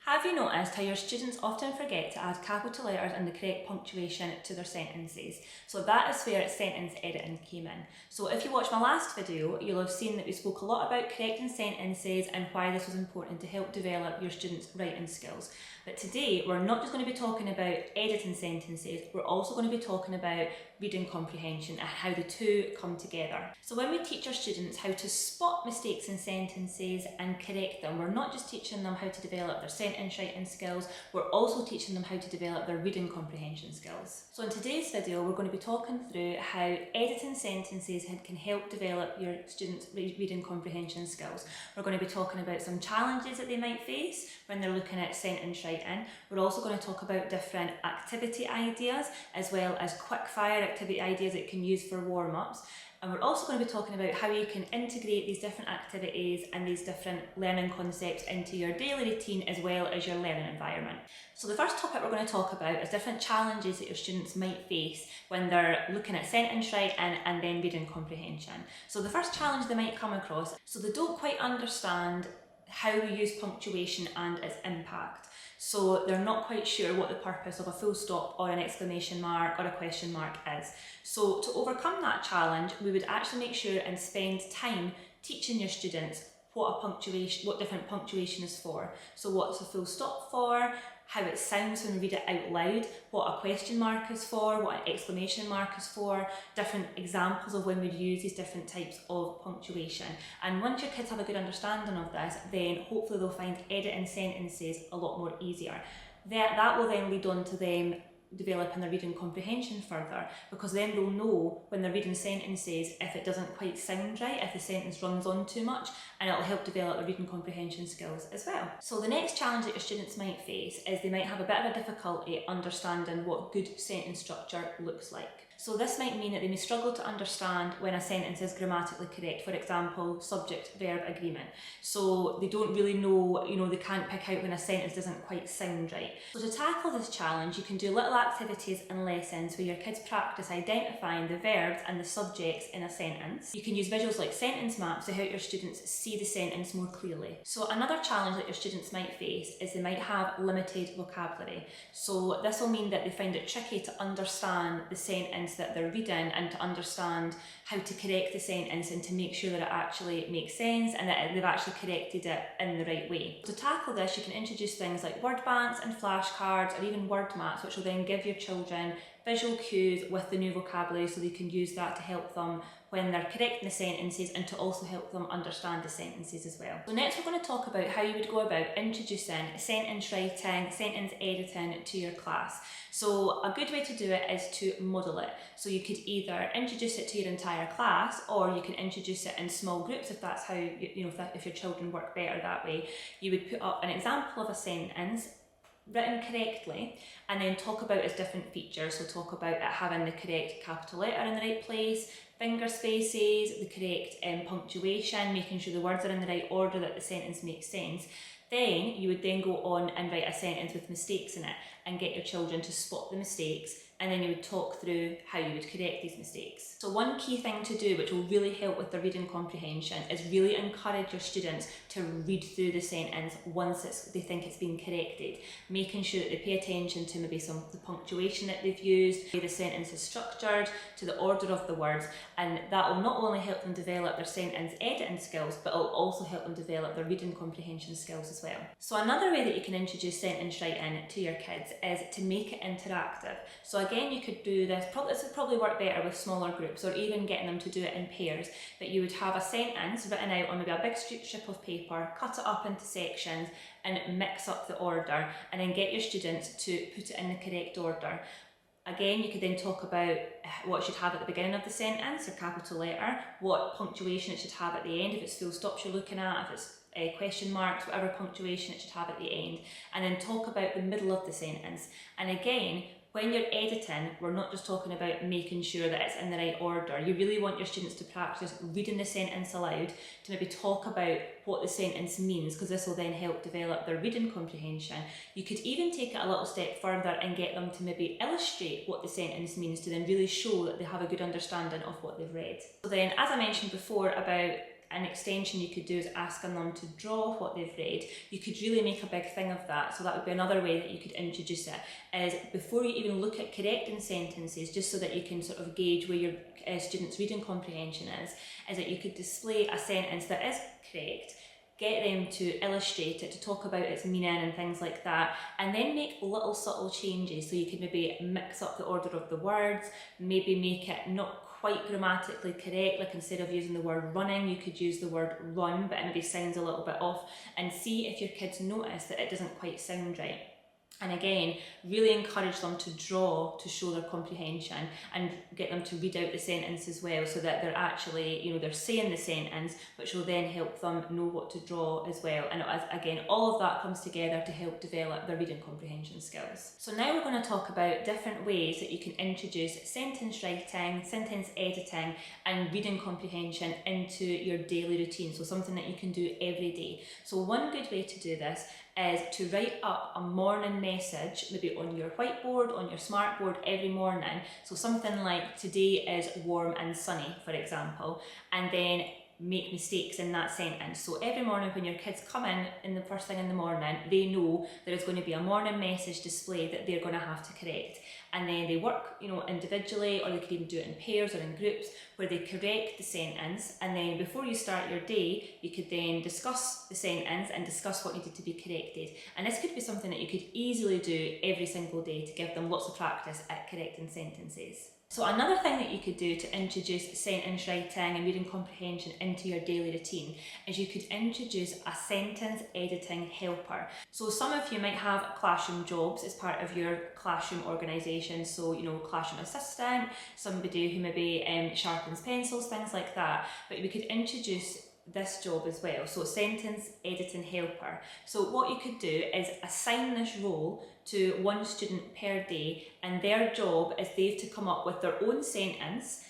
Have you noticed how your students often forget to add capital letters and the correct punctuation to their sentences? So that is where sentence editing came in. So if you watched my last video, you'll have seen that we spoke a lot about correcting sentences and why this was important to help develop your students' writing skills. But today, we're not just going to be talking about editing sentences, we're also going to be talking about reading comprehension and how the two come together. So when we teach our students how to spot mistakes in sentences and correct them, we're not just teaching them how to develop their sentence writing skills, we're also teaching them how to develop their reading comprehension skills. So in today's video, we're going to be talking through how editing sentences can help develop your students' reading comprehension skills. We're going to be talking about some challenges that they might face when they're looking at sentence writing. We're also going to talk about different activity ideas as well as quick fire activity ideas that you can use for warm-ups. And we're also going to be talking about how you can integrate these different activities and these different learning concepts into your daily routine as well as your learning environment. So the first topic we're going to talk about is different challenges that your students might face when they're looking at sentence writing and then reading comprehension. So the first challenge they might come across, so they don't quite understand how we use punctuation and its impact. So they're not quite sure what the purpose of a full stop or an exclamation mark or a question mark is. So to overcome that challenge, we would actually make sure and spend time teaching your students what different punctuation is for. So what's a full stop for, how it sounds when we read it out loud, what a question mark is for, what an exclamation mark is for, different examples of when we'd use these different types of punctuation. And once your kids have a good understanding of this, then hopefully they'll find editing sentences a lot more easier. That will then lead on to them developing their reading comprehension further, because then they'll know when they're reading sentences if it doesn't quite sound right, if the sentence runs on too much, and it'll help develop their reading comprehension skills as well. So the next challenge that your students might face is they might have a bit of a difficulty understanding what good sentence structure looks like. So this might mean that they may struggle to understand when a sentence is grammatically correct, for example, subject-verb agreement. So they don't really know, they can't pick out when a sentence doesn't quite sound right. So to tackle this challenge, you can do little activities and lessons where your kids practice identifying the verbs and the subjects in a sentence. You can use visuals like sentence maps to help your students see the sentence more clearly. So another challenge that your students might face is they might have limited vocabulary. So this will mean that they find it tricky to understand the sentence that they're reading and to understand how to correct the sentence and to make sure that it actually makes sense and that they've actually corrected it in the right way. To tackle this, you can introduce things like word banks and flashcards or even word maps, which will then give your children visual cues with the new vocabulary so they can use that to help them when they're correcting the sentences and to also help them understand the sentences as well. So next we're going to talk about how you would go about introducing sentence writing, sentence editing to your class. So a good way to do it is to model it. So you could either introduce it to your entire class or you can introduce it in small groups if that's how, if your children work better that way. You would put up an example of a sentence written correctly and then talk about its different features. So talk about it having the correct capital letter in the right place, finger spaces, the correct punctuation, making sure the words are in the right order, that the sentence makes sense. Then you would then go on and write a sentence with mistakes in it and get your children to spot the mistakes, and then you would talk through how you would correct these mistakes. So one key thing to do, which will really help with the reading comprehension, is really encourage your students to read through the sentence once they think it's been corrected, making sure that they pay attention to maybe some of the punctuation that they've used, the way the sentence is structured, to the order of the words, and that will not only help them develop their sentence editing skills, but it will also help them develop their reading comprehension skills as well. So another way that you can introduce sentence writing to your kids is to make it interactive. So again, you could do this, this would probably work better with smaller groups or even getting them to do it in pairs, but you would have a sentence written out on maybe a big strip of paper, cut it up into sections and mix up the order and then get your students to put it in the correct order. Again, you could then talk about what it should have at the beginning of the sentence, a capital letter, what punctuation it should have at the end, if it's full stops you're looking at, if it's question marks, whatever punctuation it should have at the end, and then talk about the middle of the sentence. And again, when you're editing, we're not just talking about making sure that it's in the right order. You really want your students to practice reading the sentence aloud, to maybe talk about what the sentence means, because this will then help develop their reading comprehension. You could even take it a little step further and get them to maybe illustrate what the sentence means to then really show that they have a good understanding of what they've read. So then, as I mentioned before about an extension you could do is asking them to draw what they've read. You could really make a big thing of that. So that would be another way that you could introduce it, is before you even look at correcting sentences, just so that you can sort of gauge where your students' reading comprehension is that you could display a sentence that is correct, get them to illustrate it, to talk about its meaning and things like that, and then make little subtle changes. So you could maybe mix up the order of the words, maybe make it not quite grammatically correct, like instead of using the word running, you could use the word run, but it maybe sounds a little bit off, and see if your kids notice that it doesn't quite sound right. And again, really encourage them to draw to show their comprehension, and get them to read out the sentence as well, so that they're actually, they're saying the sentence, which will then help them know what to draw as well. And again, all of that comes together to help develop their reading comprehension skills. So now we're going to talk about different ways that you can introduce sentence writing, sentence editing, and reading comprehension into your daily routine. So something that you can do every day. So one good way to do this is to write up a morning message, maybe on your whiteboard, on your smartboard every morning. So something like, today is warm and sunny, for example, and then make mistakes in that sentence. So every morning when your kids come in the first thing in the morning, they know there is going to be a morning message display that they're going to have to correct. And then they work, individually, or they could even do it in pairs or in groups, where they correct the sentence. And then before you start your day, you could then discuss the sentence and discuss what needed to be corrected. And this could be something that you could easily do every single day to give them lots of practice at correcting sentences. So another thing that you could do to introduce sentence writing and reading comprehension into your daily routine is you could introduce a sentence editing helper. So some of you might have classroom jobs as part of your classroom organisation. So, classroom assistant, somebody who maybe sharpens pencils, things like that. But we could introduce this job as well, so sentence editing helper. So what you could do is assign this role to one student per day, and their job is they've to come up with their own sentence.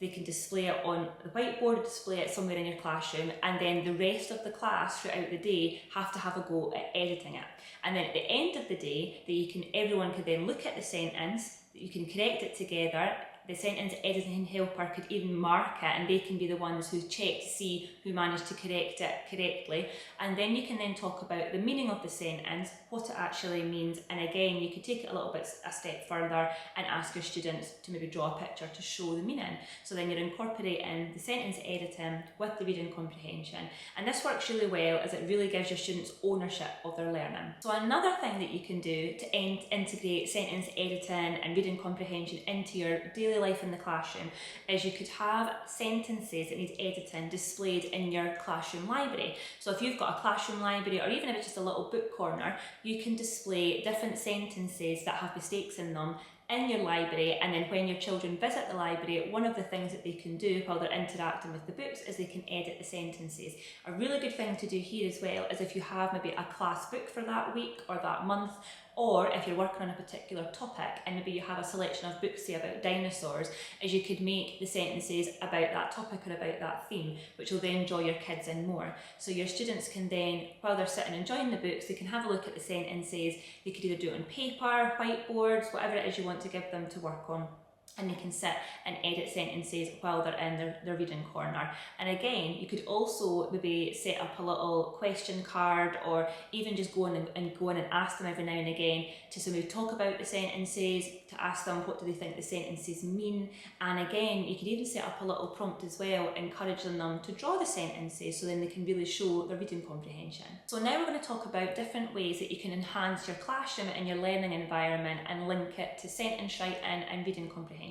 They can display it on the whiteboard, display it somewhere in your classroom, and then the rest of the class throughout the day have to have a go at editing it. And then at the end of the day, everyone could then look at the sentence, you can correct it together. The sentence editing helper could even mark it, and they can be the ones who check to see who managed to correct it correctly. And then you can then talk about the meaning of the sentence, what it actually means. And again, you could take it a step further and ask your students to maybe draw a picture to show the meaning. So then you're incorporating the sentence editing with the reading comprehension. And this works really well, as it really gives your students ownership of their learning. So another thing that you can do to integrate sentence editing and reading comprehension into your daily life in the classroom is you could have sentences that need editing displayed in your classroom library. So if you've got a classroom library, or even if it's just a little book corner, you can display different sentences that have mistakes in them in your library. And then when your children visit the library, one of the things that they can do while they're interacting with the books is they can edit the sentences. A really good thing to do here as well is if you have maybe a class book for that week or that month, or if you're working on a particular topic and maybe you have a selection of books, say about dinosaurs, is you could make the sentences about that topic or about that theme, which will then draw your kids in more. So your students can then, while they're sitting enjoying the books, they can have a look at the sentences. They could either do it on paper, whiteboards, whatever it is you want to give them to work on. And they can sit and edit sentences while they're in their reading corner. And again, you could also maybe set up a little question card, or even just go in and ask them every now and again to maybe talk about the sentences, to ask them what do they think the sentences mean. And again, you could even set up a little prompt as well, encouraging them to draw the sentences, so then they can really show their reading comprehension. So now we're going to talk about different ways that you can enhance your classroom and your learning environment and link it to sentence writing and reading comprehension.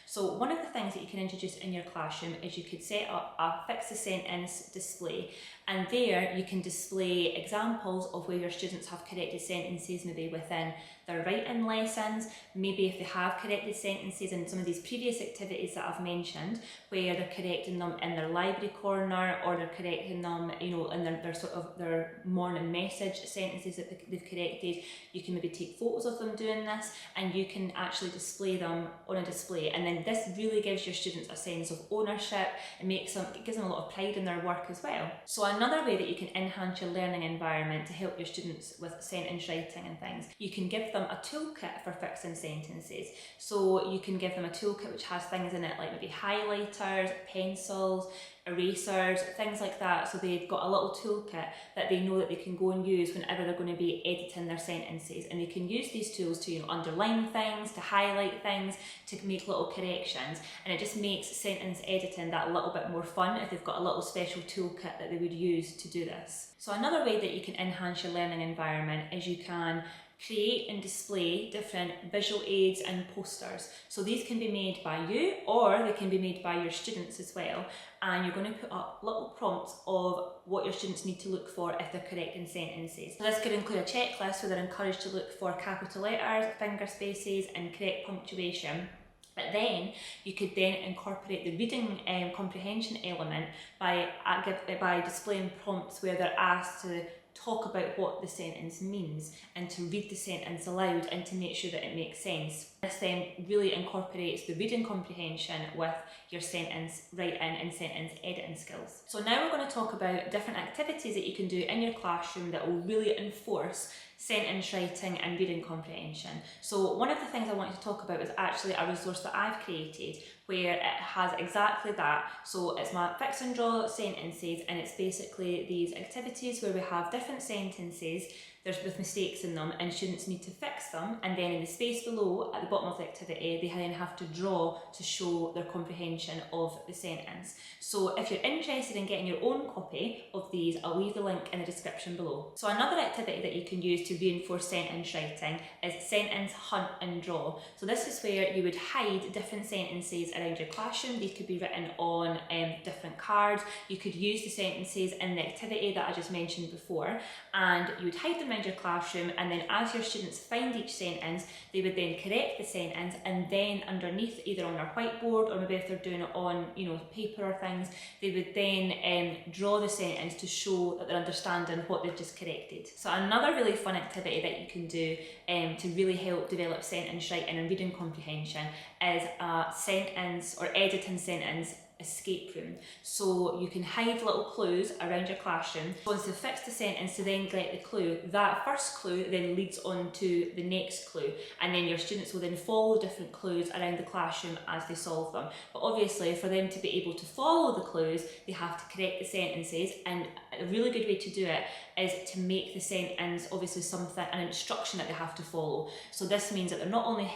So one of the things that you can introduce in your classroom is you could set up a fix the sentence display, and there you can display examples of where your students have corrected sentences, maybe within their writing lessons, maybe if they have corrected sentences in some of these previous activities that I've mentioned, where they're correcting them in their library corner, or they're correcting them, in their morning message sentences that they've corrected. You can maybe take photos of them doing this, and you can actually display them on a display. And then this really gives your students a sense of ownership, and it gives them a lot of pride in their work as well. So another way that you can enhance your learning environment to help your students with sentence writing and things, you can give them a toolkit for fixing sentences. So you can give them a toolkit which has things in it like maybe highlighters, pencils, erasers, things like that. So they've got a little toolkit that they know that they can go and use whenever they're going to be editing their sentences, and they can use these tools to underline things, to highlight things, to make little corrections, and it just makes sentence editing that little bit more fun if they've got a little special toolkit that they would use to do this. So another way that you can enhance your learning environment is you can create and display different visual aids and posters. So these can be made by you, or they can be made by your students as well, and you're going to put up little prompts of what your students need to look for if they're correcting sentences. So this could include a checklist where they're encouraged to look for capital letters, finger spaces and correct punctuation. But then you could then incorporate the reading comprehension element by displaying prompts where they're asked to talk about what the sentence means and to read the sentence aloud and to make sure that it makes sense. This then really incorporates the reading comprehension with your sentence writing and sentence editing skills. So now we're going to talk about different activities that you can do in your classroom that will really enforce sentence writing and reading comprehension. So one of the things I wanted to talk about is actually a resource that I've created where it has exactly that. So it's my fix and draw sentences, and it's basically these activities where we have different sentences with mistakes in them, and students need to fix them, and then in the space below at the bottom of the activity they then have to draw to show their comprehension of the sentence. So if you're interested in getting your own copy of these, I'll leave the link in the description below. So another activity that you can use to reinforce sentence writing is sentence hunt and draw. So this is where you would hide different sentences around your classroom. These could be written on different cards. You could use the sentences in the activity that I just mentioned before, and you would hide them around your classroom, and then as your students find each sentence they would then correct the sentence, and then underneath, either on their whiteboard or maybe if they're doing it on paper or things, they would then draw the sentence to show that they're understanding what they've just corrected. So another really fun activity that you can do to really help develop sentence writing and reading comprehension is a sentence or editing sentence escape room. So you can hide little clues around your classroom. Once you've fixed the sentence to then get the clue, that first clue then leads on to the next clue, and then your students will then follow different clues around the classroom as they solve them. But obviously for them to be able to follow the clues, they have to correct the sentences, and a really good way to do it is to make the sentence obviously an instruction that they have to follow. So this means that they're not only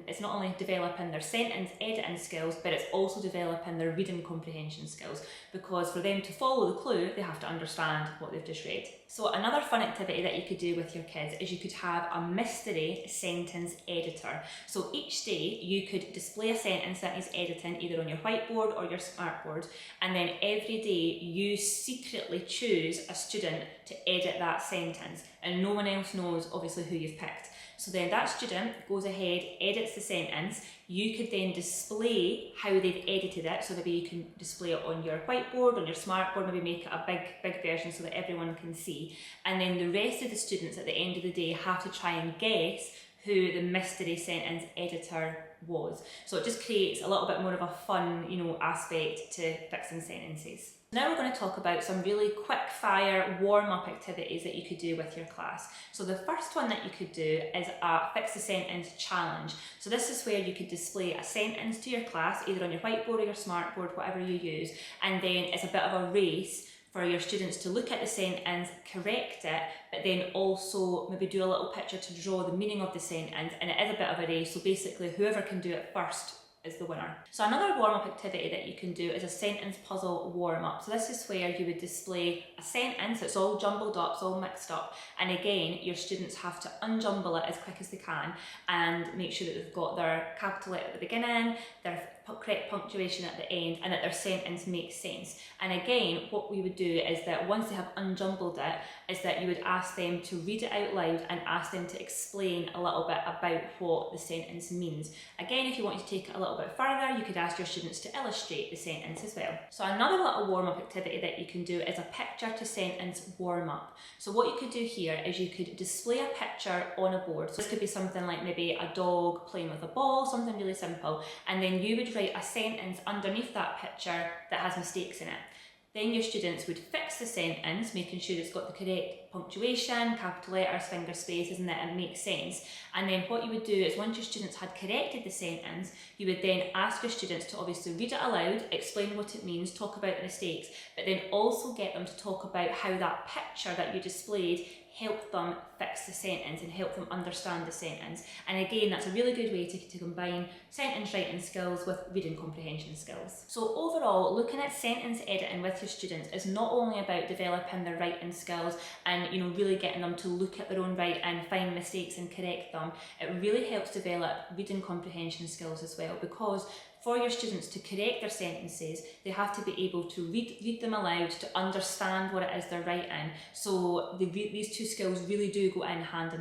it's not only developing their sentence editing skills, but it's also developing their reading comprehension skills, because for them to follow the clue they have to understand what they've just read. So another fun activity that you could do with your kids is you could have a mystery sentence editor. So each day you could display a sentence that is editing either on your whiteboard or your smartboard, and then every day you secretly choose a student to edit that sentence, and no one else knows obviously who you've picked. So then that student goes ahead, edits the sentence. You could then display how they've edited it, so maybe you can display it on your whiteboard, on your smartboard, maybe make it a big version so that everyone can see. And then the rest of the students at the end of the day have to try and guess who the mystery sentence editor was. So it just creates a little bit more of a fun, aspect to fixing sentences. Now we're going to talk about some really quick fire warm-up activities that you could do with your class. So the first one that you could do is a fix the sentence challenge. So this is where you could display a sentence to your class, either on your whiteboard or your smartboard, whatever you use, and then it's a bit of a race for your students to look at the sentence, correct it, but then also maybe do a little picture to draw the meaning of the sentence, and it is a bit of a race, so basically whoever can do it first is the winner. So another warm-up activity that you can do is a sentence puzzle warm-up. So this is where you would display a sentence, it's all jumbled up, it's all mixed up, and again your students have to unjumble it as quick as they can and make sure that they've got their capital letter at the beginning, their correct punctuation at the end, and that their sentence makes sense. And again, what we would do is that once they have unjumbled it, is that you would ask them to read it out loud and ask them to explain a little bit about what the sentence means. Again, if you want to take it a little bit further, you could ask your students to illustrate the sentence as well. So another little warm-up activity that you can do is a picture to sentence warm-up. So what you could do here is you could display a picture on a board. So this could be something like maybe a dog playing with a ball, something really simple, and then you would write a sentence underneath that picture that has mistakes in it. Then your students would fix the sentence, making sure it's got the correct punctuation, capital letters, finger spaces, and that it makes sense. And then what you would do is once your students had corrected the sentence, you would then ask your students to obviously read it aloud, explain what it means, talk about the mistakes, but then also get them to talk about how that picture that you displayed help them fix the sentence and help them understand the sentence. And again, that's a really good way to combine sentence writing skills with reading comprehension skills. So overall, looking at sentence editing with your students is not only about developing their writing skills and really getting them to look at their own writing and find mistakes and correct them. It really helps develop reading comprehension skills as well, because for your students to correct their sentences, they have to be able to read them aloud, to understand what it is they're writing. So these two skills really do go in hand.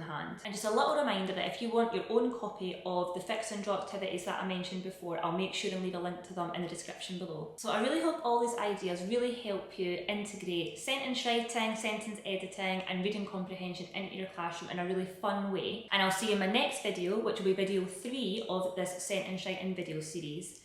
And just a little reminder that if you want your own copy of the fix and draw activities that I mentioned before, I'll make sure and leave a link to them in the description below. So I really hope all these ideas really help you integrate sentence writing, sentence editing and reading comprehension into your classroom in a really fun way. And I'll see you in my next video, which will be video 3 of this sentence writing video series.